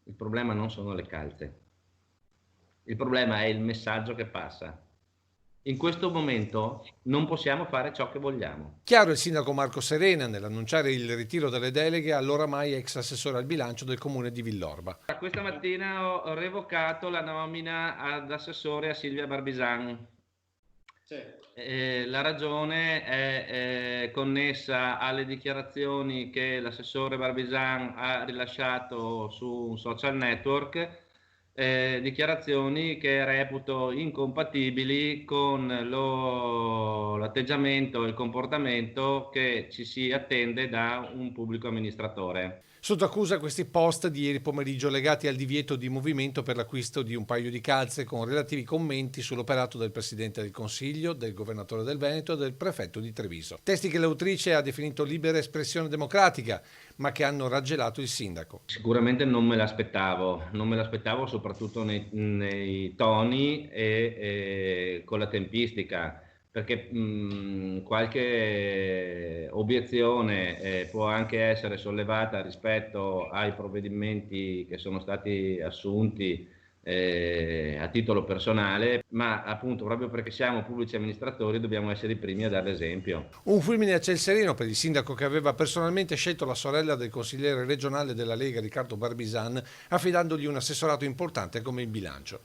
il problema non sono le calze, il problema è il messaggio che passa. In questo momento non possiamo fare ciò che vogliamo. Chiaro il sindaco Marco Serena nell'annunciare il ritiro delle deleghe all'oramai ex assessore al bilancio del comune di Villorba. Questa mattina ho revocato la nomina ad assessore a Silvia Barbisan. La ragione è connessa alle dichiarazioni che l'assessore Barbisan ha rilasciato su un social network, dichiarazioni che reputo incompatibili con l'atteggiamento e il comportamento che ci si attende da un pubblico amministratore. Sotto accusa questi post di ieri pomeriggio legati al divieto di movimento per l'acquisto di un paio di calze con relativi commenti sull'operato del Presidente del Consiglio, del Governatore del Veneto e del Prefetto di Treviso. Testi che l'autrice ha definito libera espressione democratica, ma che hanno raggelato il sindaco. Sicuramente non me l'aspettavo soprattutto nei toni e con la tempistica, perché qualche obiezione può anche essere sollevata rispetto ai provvedimenti che sono stati assunti a titolo personale, ma appunto proprio perché siamo pubblici amministratori dobbiamo essere i primi a dare l'esempio. Un fulmine a ciel sereno per il sindaco che aveva personalmente scelto la sorella del consigliere regionale della Lega Riccardo Barbisan, affidandogli un assessorato importante come il bilancio.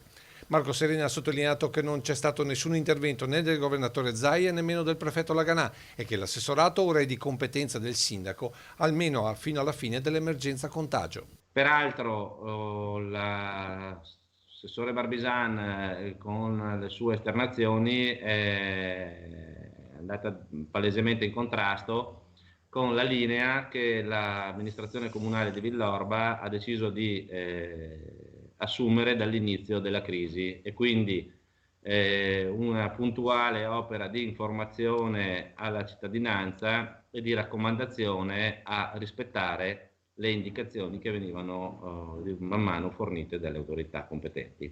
Marco Serena ha sottolineato che non c'è stato nessun intervento né del governatore Zaia né nemmeno del prefetto Laganà e che l'assessorato ora è di competenza del sindaco, almeno fino alla fine dell'emergenza contagio. Peraltro l'assessore Barbisan con le sue esternazioni è andata palesemente in contrasto con la linea che l'amministrazione comunale di Villorba ha deciso di assumere dall'inizio della crisi, e quindi una puntuale opera di informazione alla cittadinanza e di raccomandazione a rispettare le indicazioni che venivano man mano fornite dalle autorità competenti.